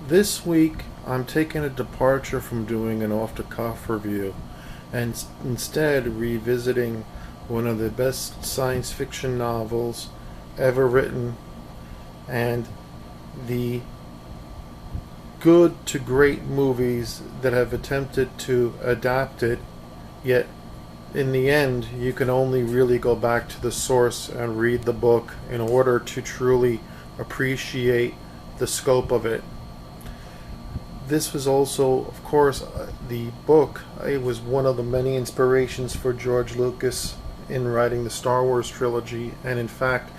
This week, I'm taking a departure from doing an off the cuff review and instead revisiting one of the best science fiction novels ever written and the good to great movies that have attempted to adapt it, yet in the end, you can only really go back to the source and read the book in order to truly appreciate the scope of it. This was also, of course, the book. It was one of the many inspirations for George Lucas in writing the Star Wars trilogy. And in fact,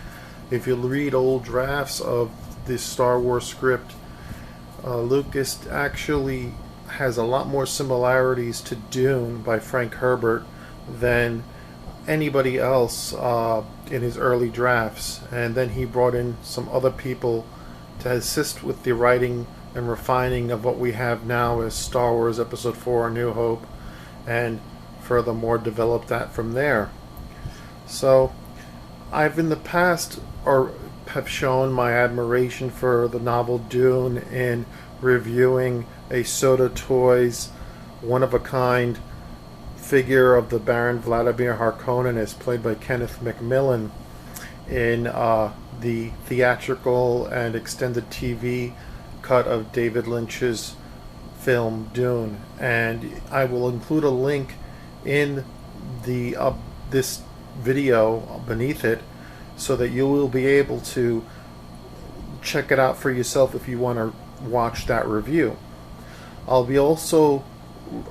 if you read old drafts of this Star Wars script, Lucas actually has a lot more similarities to Dune by Frank Herbert than anybody else in his early drafts. And then he brought in some other people to assist with the writing and refining of what we have now as Star Wars Episode 4 A New Hope, and furthermore developed that from there. So I've in the past have shown my admiration for the novel Dune in reviewing a Soda Toys one-of-a-kind figure of the Baron Vladimir Harkonnen as played by Kenneth McMillan in the theatrical and extended TV cut of David Lynch's film Dune, and I will include a link in the this video beneath it so that you will be able to check it out for yourself if you want to watch that review. I'll be also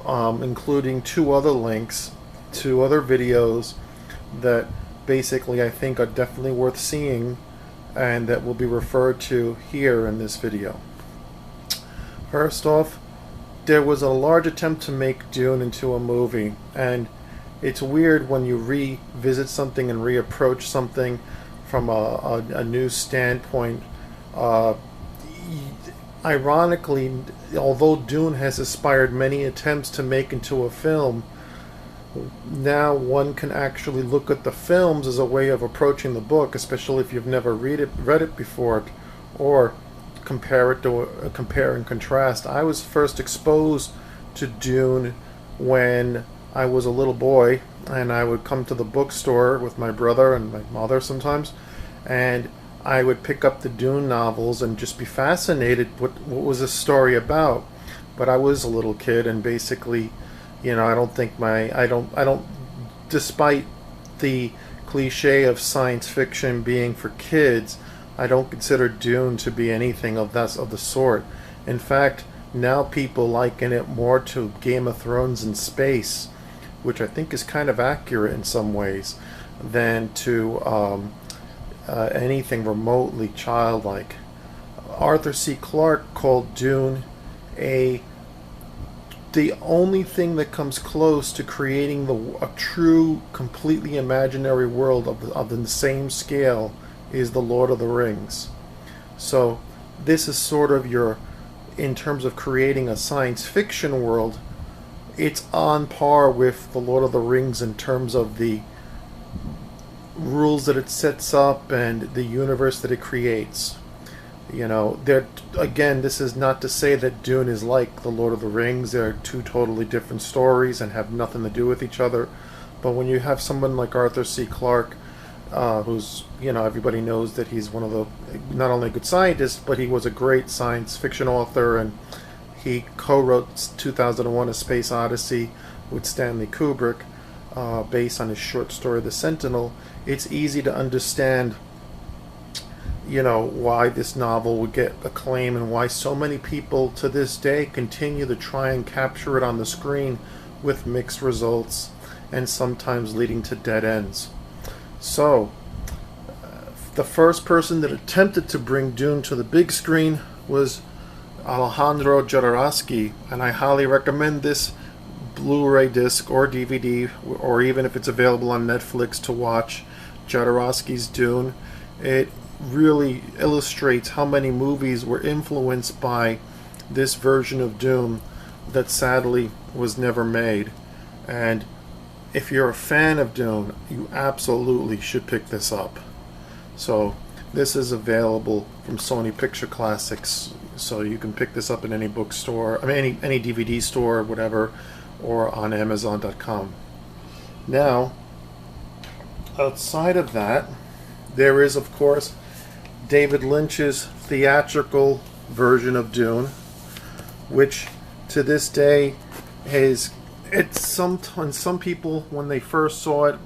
including two other links to other videos that basically I think are definitely worth seeing and that will be referred to here in this video. First off, there was a large attempt to make Dune into a movie, and it's weird when you revisit something and reapproach something from a new standpoint. Ironically, although Dune has inspired many attempts to make into a film, now one can actually look at the films as a way of approaching the book, especially if you've never read it before, or compare and contrast. I was first exposed to Dune when I was a little boy, and I would come to the bookstore with my brother and my mother sometimes, and I would pick up the Dune novels and just be fascinated what was the story about. But I was a little kid, and basically, I don't despite the cliche of science fiction being for kids, I don't consider Dune to be anything of the sort. In fact, now people liken it more to Game of Thrones in space, which I think is kind of accurate in some ways, than to anything remotely childlike. Arthur C. Clarke called Dune the only thing that comes close to creating a true, completely imaginary world of the same scale is the Lord of the Rings. So this is sort of in terms of creating a science fiction world, it's on par with the Lord of the Rings in terms of the rules that it sets up and the universe that it creates. Again, this is not to say that Dune is like the Lord of the Rings. They're two totally different stories and have nothing to do with each other. But when you have someone like Arthur C. Clarke, who's, everybody knows that he's one of the, not only a good scientist, but he was a great science fiction author, and he co-wrote 2001 A Space Odyssey with Stanley Kubrick, based on his short story The Sentinel. It's easy to understand why this novel would get acclaim and why so many people to this day continue to try and capture it on the screen with mixed results and sometimes leading to dead ends. So, the first person that attempted to bring Dune to the big screen was Alejandro Jodorowsky, and I highly recommend this Blu-ray disc or DVD, or even if it's available on Netflix, to watch Jodorowsky's Dune. It really illustrates how many movies were influenced by this version of Dune that sadly was never made. And if you're a fan of Dune, you absolutely should pick this up. So this is available from Sony Picture Classics So you can pick this up in any bookstore, I mean any DVD store, whatever, or on Amazon.com. Now, outside of that, there is, of course, David Lynch's theatrical version of Dune, which to this day has, some people when they first saw it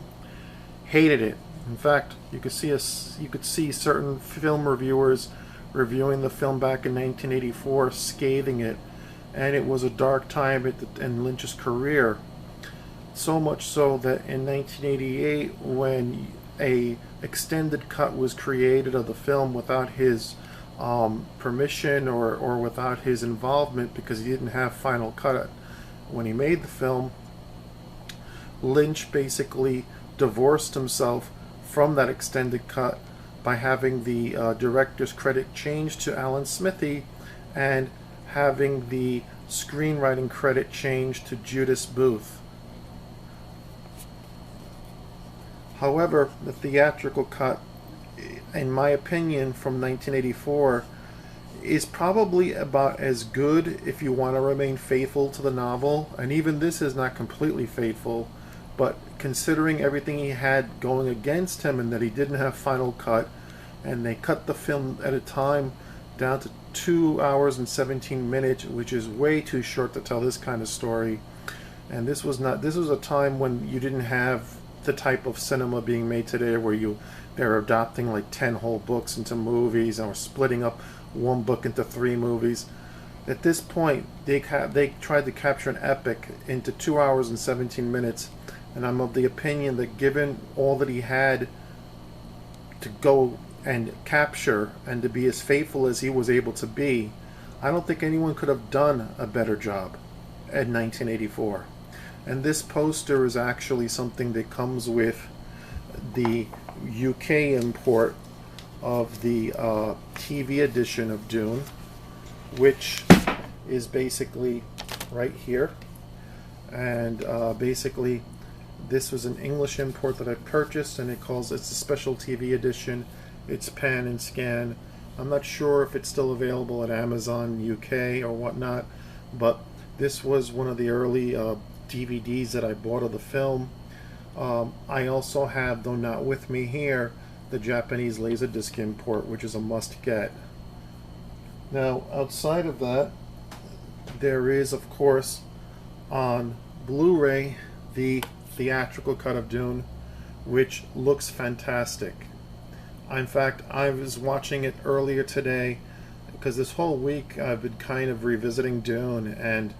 hated it. In fact, you could see certain film reviewers reviewing the film back in 1984 scathing it, and it was a dark time in Lynch's career. So much so that in 1988, when a extended cut was created of the film without his permission or without his involvement, because he didn't have final cut when he made the film, Lynch basically divorced himself from that extended cut by having the director's credit changed to Alan Smithee and having the screenwriting credit changed to Judas Booth. However, the theatrical cut, in my opinion, from 1984 is probably about as good if you want to remain faithful to the novel, and even this is not completely faithful, but considering everything he had going against him and that he didn't have final cut, and they cut the film at a time down to 2 hours and 17 minutes, which is way too short to tell this kind of story. And this was a time when you didn't have the type of cinema being made today where they're adapting like 10 whole books into movies or splitting up one book into 3 movies. At this point, they tried to capture an epic into 2 hours and 17 minutes, and I'm of the opinion that given all that he had to go and capture and to be as faithful as he was able to be, I don't think anyone could have done a better job in 1984. And this poster is actually something that comes with the UK import of the TV edition of Dune, which is basically right here. And basically this was an English import that I purchased, and it's a special TV edition. It's pan and scan. I'm not sure if it's still available at Amazon UK or whatnot, but this was one of the early DVDs that I bought of the film. I also have, though not with me here, the Japanese Laserdisc import, which is a must-get. Now, outside of that, there is, of course, on Blu-ray, the theatrical cut of Dune, which looks fantastic. In fact, I was watching it earlier today, because this whole week I've been kind of revisiting Dune, and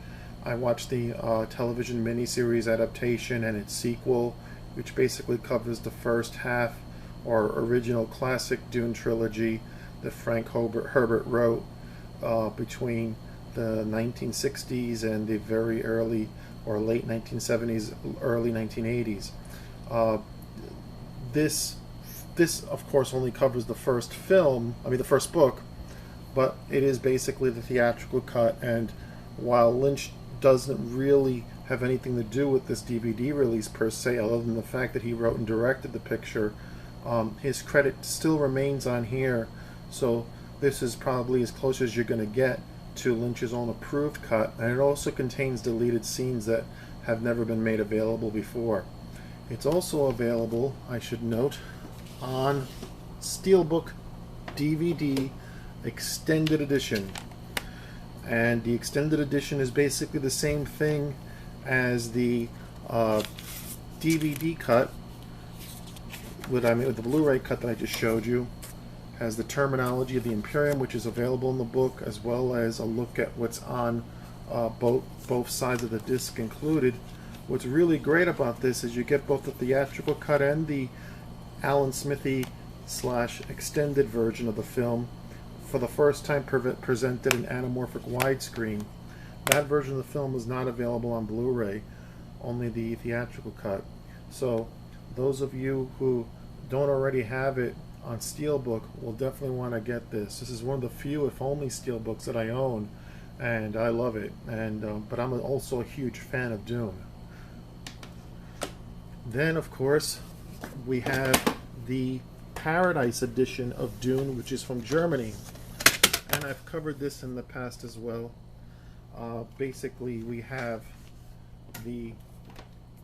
I watched the television miniseries adaptation and its sequel, which basically covers the first half or original classic Dune trilogy that Frank Herbert wrote between the 1960s and the very early or late 1970s, early 1980s. This of course only covers the first the first book, but it is basically the theatrical cut, and while Lynch doesn't really have anything to do with this DVD release per se, other than the fact that he wrote and directed the picture, his credit still remains on here, so this is probably as close as you're going to get to Lynch's own approved cut, and it also contains deleted scenes that have never been made available before. It's also available, I should note, on Steelbook DVD Extended Edition. And the extended edition is basically the same thing as the DVD cut, with the Blu-ray cut that I just showed you. Has the terminology of the Imperium, which is available in the book, as well as a look at what's on both sides of the disc included. What's really great about this is you get both the theatrical cut and the Alan Smithee / extended version of the film, for the first time presented in anamorphic widescreen. That version of the film is not available on Blu-ray, only the theatrical cut. So those of you who don't already have it on Steelbook will definitely want to get this. This is one of the few, if only, Steelbooks that I own, and I love it. And but I'm also a huge fan of Dune. Then, of course, we have the Paradise edition of Dune, which is from Germany. And again, I've covered this in the past as well. Basically, we have the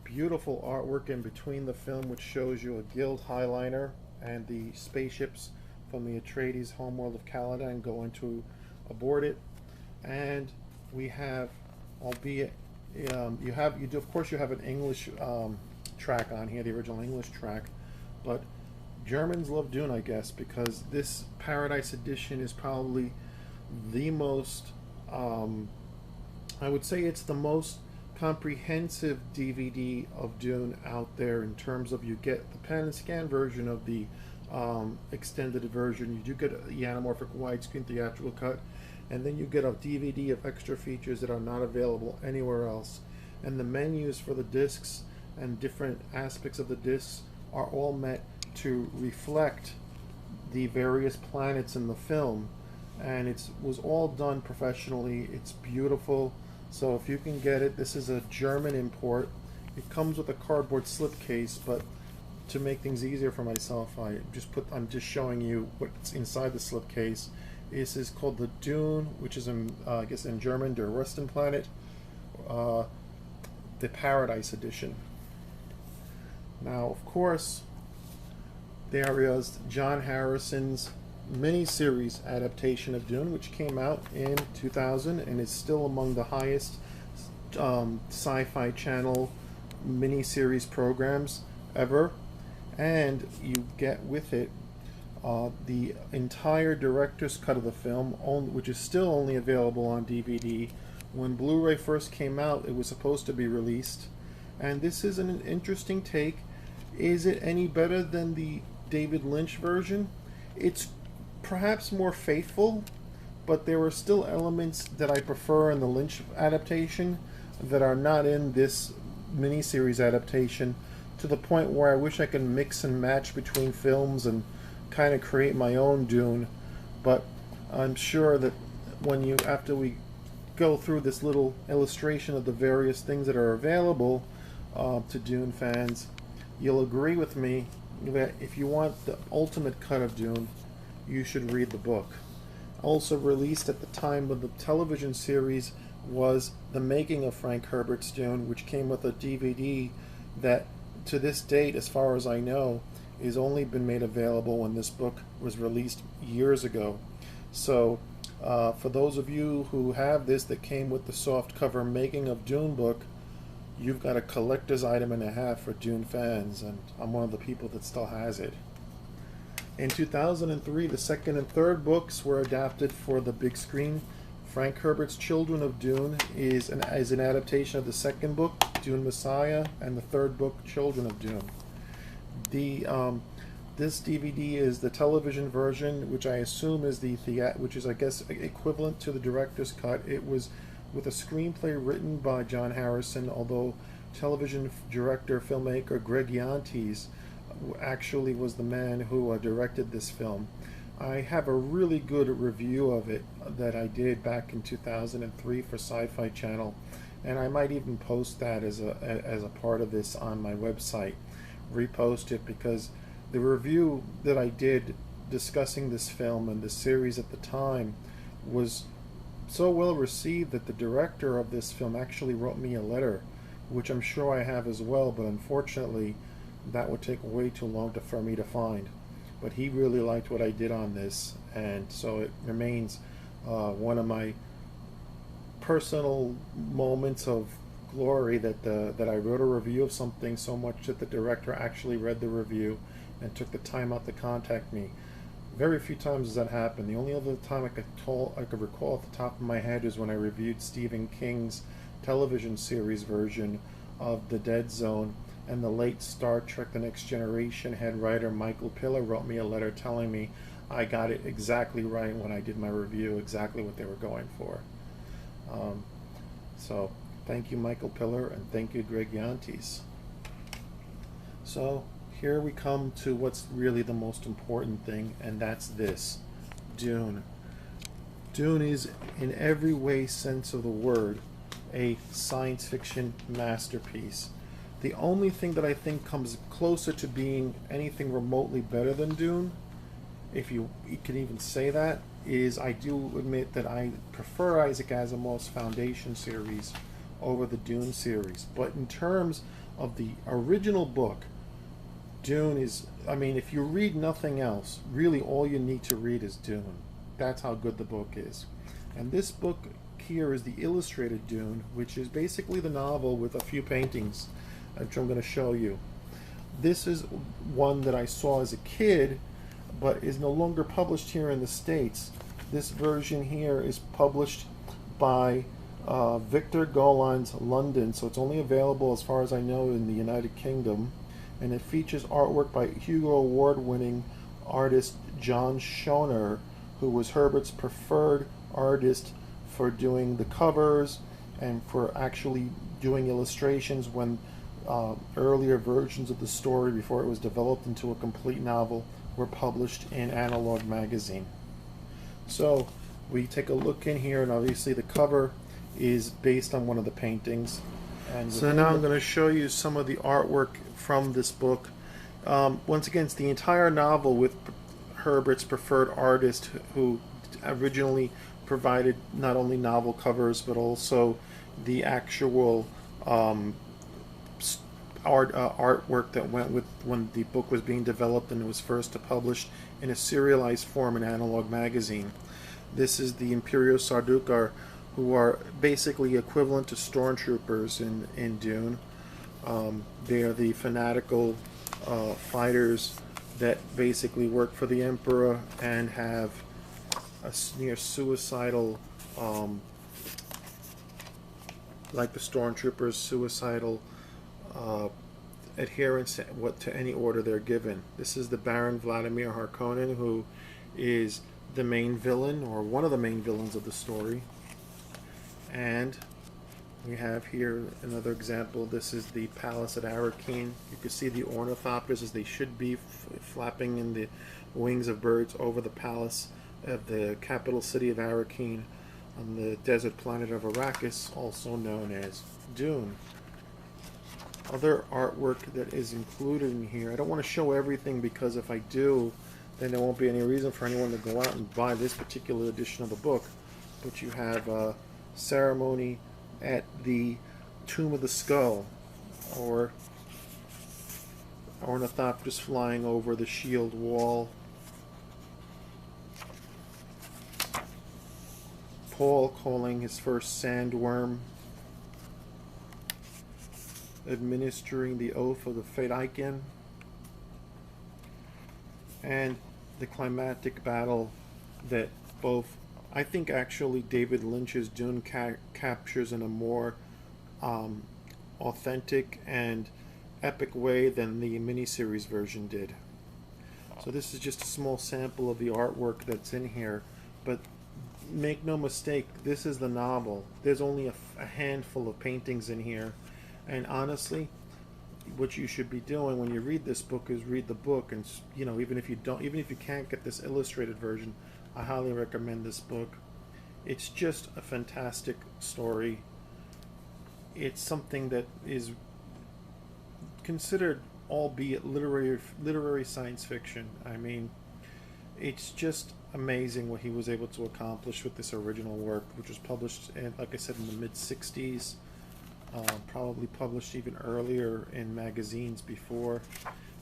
beautiful artwork in between the film, which shows you a gilt highliner and the spaceships from the Atreides homeworld of Caladan going to aboard it. And we have, albeit of course you have an English track on here, the original English track, but Germans love Dune, I guess, because this Paradise Edition is probably the most, I would say it's the most comprehensive DVD of Dune out there, in terms of, you get the pan and scan version of the extended version, you do get the anamorphic widescreen theatrical cut, and then you get a DVD of extra features that are not available anywhere else. And the menus for the discs and different aspects of the discs are all meant to reflect the various planets in the film, and it was all done professionally. It's beautiful. So if you can get it, this is a German import. It comes with a cardboard slipcase, but to make things easier for myself, I'm just showing you what's inside the slipcase. This is called the Dune, which is I guess in German, Der Westenplanet, the Paradise Edition. Now, of course, there is John Harrison's miniseries adaptation of Dune, which came out in 2000 and is still among the highest Sci-Fi Channel miniseries programs ever. And you get with it the entire director's cut of the film, which is still only available on DVD. When Blu-ray first came out, it was supposed to be released, and this is an interesting take. Is it any better than the David Lynch version? It's perhaps more faithful, but there are still elements that I prefer in the Lynch adaptation that are not in this miniseries adaptation, to the point where I wish I could mix and match between films and kind of create my own Dune. But I'm sure that after we go through this little illustration of the various things that are available to Dune fans, you'll agree with me that if you want the ultimate cut of Dune, you should read the book. Also released at the time of the television series was The Making of Frank Herbert's Dune, which came with a DVD that, to this date, as far as I know, has only been made available when this book was released years ago. So for those of you who have this, that came with the softcover Making of Dune book, you've got a collector's item and a half for Dune fans, and I'm one of the people that still has it. In 2003, the second and third books were adapted for the big screen. Frank Herbert's Children of Dune is an adaptation of the second book, Dune Messiah, and the third book, Children of Dune. This DVD is the television version, which I assume is which is, I guess, equivalent to the director's cut. It was with a screenplay written by John Harrison, although television director, filmmaker Greg Yantes actually was the man who directed this film. I have a really good review of it that I did back in 2003 for Sci-Fi Channel, and I might even post that as a part of this on my website. Repost it, because the review that I did discussing this film and the series at the time was so well received that the director of this film actually wrote me a letter, which I'm sure I have as well, but unfortunately that would take way too long for me to find. But he really liked what I did on this, and so it remains one of my personal moments of glory that I wrote a review of something so much that the director actually read the review and took the time out to contact me. Very few times does that happen. The only other time I could recall off the top of my head is when I reviewed Stephen King's television series version of The Dead Zone, and the late Star Trek The Next Generation head writer Michael Piller wrote me a letter telling me I got it exactly right when I did my review, exactly what they were going for. So thank you, Michael Piller, and thank you, Greg Yantes. So here we come to what's really the most important thing, and that's this: Dune. Dune is, in every way, sense of the word, a science fiction masterpiece. The only thing that I think comes closer to being anything remotely better than Dune, if you can even say that, is I do admit that I prefer Isaac Asimov's Foundation series over the Dune series. But in terms of the original book, Dune is, I mean, if you read nothing else, really all you need to read is Dune. That's how good the book is. And this book here is the illustrated Dune, which is basically the novel with a few paintings, which I'm going to show you. This is one that I saw as a kid, but is no longer published here in the States. This version here is published by Victor Golan's London, so it's only available, as far as I know, in the United Kingdom. And it features artwork by Hugo Award-winning artist John Schoner, who was Herbert's preferred artist for doing the covers and for actually doing illustrations when earlier versions of the story, before it was developed into a complete novel, were published in Analog magazine. So we take a look in here, and obviously the cover is based on one of the paintings. And so now I'm going to show you some of the artwork from this book. Once again, it's the entire novel with Herbert's preferred artist, who originally provided not only novel covers but also the actual artwork that went with when the book was being developed and it was first published in a serialized form in Analog magazine. This is the Imperial Sardaukar, who are basically equivalent to stormtroopers in Dune. They are the fanatical fighters that basically work for the Emperor and have a near suicidal, like the stormtroopers, suicidal adherence to any order they're given. This is the Baron Vladimir Harkonnen, who is the main villain, or one of the main villains of the story. And we have here another example. This is the palace at Arrakeen. You can see the ornithopters, as they should be, flapping in the wings of birds over the palace of the capital city of Arrakeen on the desert planet of Arrakis, also known as Dune. Other artwork that is included in here, I don't want to show everything, because if I do, then there won't be any reason for anyone to go out and buy this particular edition of the book. But you have a ceremony at the Tomb of the Skull, or ornithopters flying over the shield wall. Paul calling his first sandworm, administering the oath of the Fedaykin, and the climactic battle that both, I think actually David Lynch's Dune captures in a more authentic and epic way than the miniseries version did. So this is just a small sample of the artwork that's in here, but make no mistake, this is the novel. There's only a handful of paintings in here, and honestly, what you should be doing when you read this book is read the book. And you know, even if you can't get this illustrated version, I highly recommend this book. It's just a fantastic story. It's something that is considered, albeit literary science fiction. I mean, it's just amazing what he was able to accomplish with this original work, which was published, like I said, in the mid-60s. Probably published even earlier in magazines before.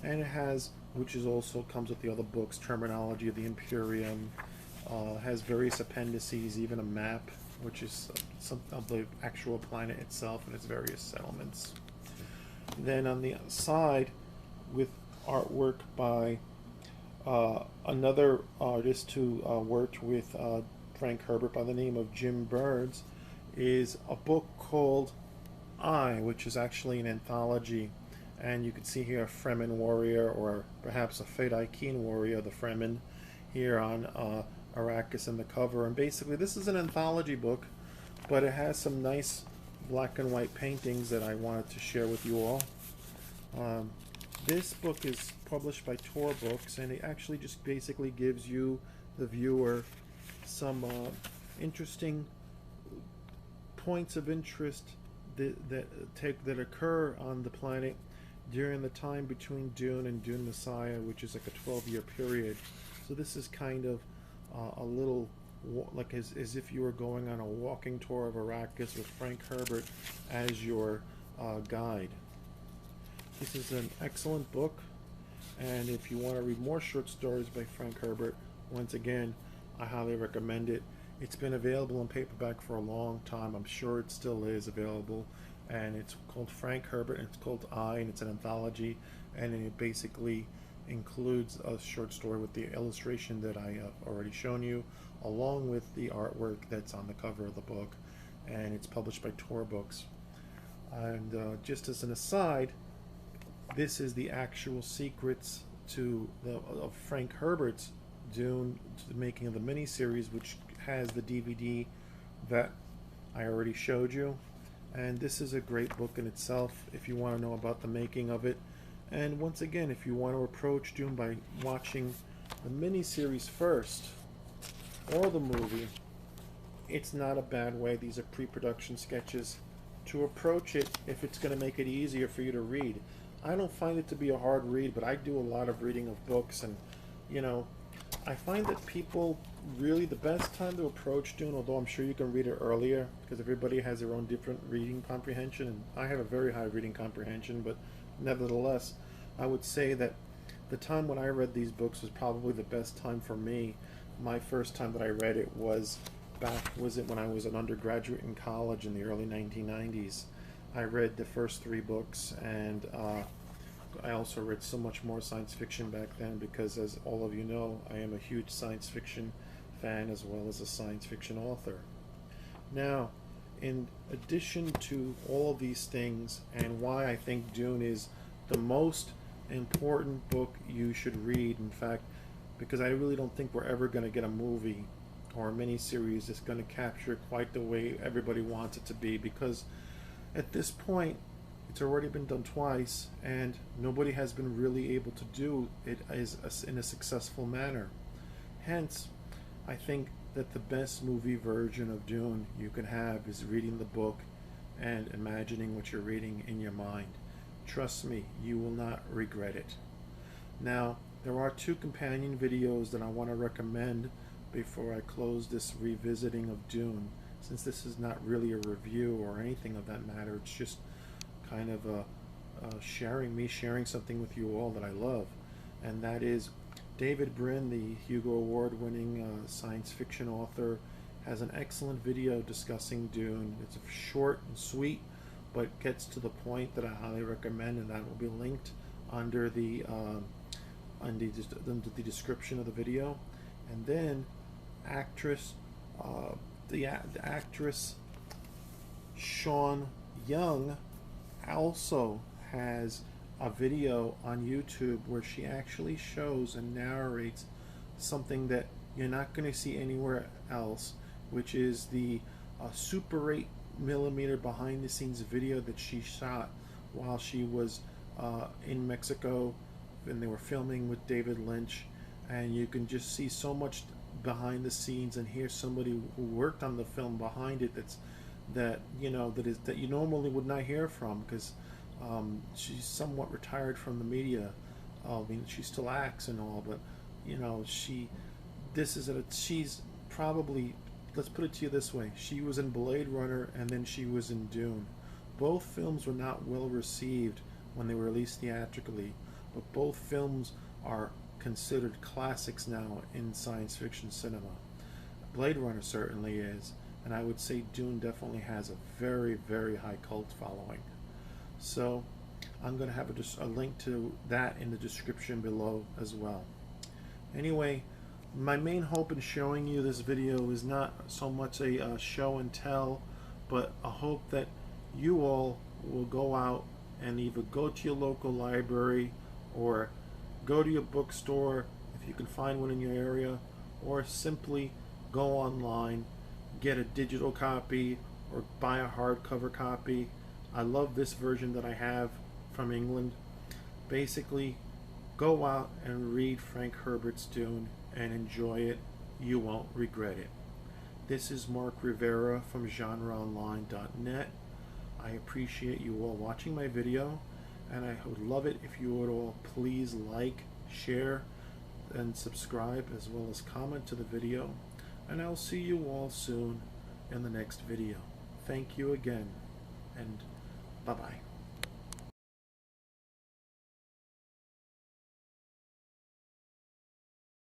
And it has, which is also comes with the other books, Terminology of the Imperium, has various appendices, even a map, which is some of the actual planet itself and its various settlements. Then on the side, with artwork by another artist who worked with Frank Herbert by the name of Jim Burns, is a book called I, which is actually an anthology. And you can see here a Fremen warrior, or perhaps a Fedaykin warrior, the Fremen, here on Arrakis in the cover. And basically this is an anthology book, but it has some nice black and white paintings that I wanted to share with you all. This book is published by Tor Books, and it actually just basically gives you, the viewer, some interesting points of interest that occur on the planet during the time between Dune and Dune Messiah, which is like a 12-year period. So this is kind of a little like as if you were going on a walking tour of Arrakis with Frank Herbert as your guide. This is an excellent book, and if you want to read more short stories by Frank Herbert, once again, I highly recommend it. It's been available in paperback for a long time. I'm sure it still is available, and it's called Frank Herbert, and it's called I, and it's an anthology, and it basically includes a short story with the illustration that I have already shown you, along with the artwork that's on the cover of the book, and it's published by Tor Books. And just as an aside, this is the actual secrets to of Frank Herbert's Dune, to the making of the miniseries, which has the DVD that I already showed you. And this is a great book in itself if you want to know about the making of it. And once again, if you want to approach Dune by watching the miniseries first or the movie, it's not a bad way. These are pre-production sketches to approach it if it's going to make it easier for you to read. I don't find it to be a hard read, but I do a lot of reading of books, and you know, I find that people really, the best time to approach Dune, although I'm sure you can read it earlier because everybody has their own different reading comprehension, and I have a very high reading comprehension, but nevertheless, I would say that the time when I read these books was probably the best time for me. My first time that I read it was when I was an undergraduate in college in the early 1990s. I read the first 3 books, and I also read so much more science fiction back then because, as all of you know, I am a huge science fiction fan as well as a science fiction author. Now, in addition to all of these things, and why I think Dune is the most important book you should read, in fact, because I really don't think we're ever going to get a movie or a miniseries that's going to capture quite the way everybody wants it to be, because at this point it's already been done twice and nobody has been really able to do it in a successful manner. Hence, I think that the best movie version of Dune you can have is reading the book and imagining what you're reading in your mind. Trust me, you will not regret it. Now, there are 2 companion videos that I want to recommend before I close this revisiting of Dune, since this is not really a review or anything of that matter. It's just kind of sharing something with you all that I love, and that is David Brin, the Hugo Award-winning science fiction author, has an excellent video discussing Dune. It's short and sweet, but gets to the point that I highly recommend, and that will be linked under the description of the video. And then the actress Sean Young also has a video on YouTube where she actually shows and narrates something that you're not going to see anywhere else, which is the Super 8mm behind the scenes video that she shot while she was in Mexico, and they were filming with David Lynch, and you can just see so much behind the scenes and hear somebody who worked on the film behind it that you normally would not hear from, because she's somewhat retired from the media. I mean, she still acts and all, but you know, she's probably, let's put it to you this way, she was in Blade Runner and then she was in Dune. Both films were not well received when they were released theatrically, but both films are considered classics now in science fiction cinema. Blade Runner certainly is, and I would say Dune definitely has a very, very high cult following. So I'm going to have a link to that in the description below as well. Anyway, my main hope in showing you this video is not so much a show and tell, but a hope that you all will go out and either go to your local library or go to your bookstore if you can find one in your area, or simply go online, get a digital copy or buy a hardcover copy. I love this version that I have from England. Basically, go out and read Frank Herbert's Dune and enjoy it. You won't regret it. This is Mark Rivera from GenreOnlinenet. I appreciate you all watching my video, and I would love it if you would all please like, share, and subscribe, as well as comment to the video. and I'll see you all soon in the next video. Thank you again, and bye-bye.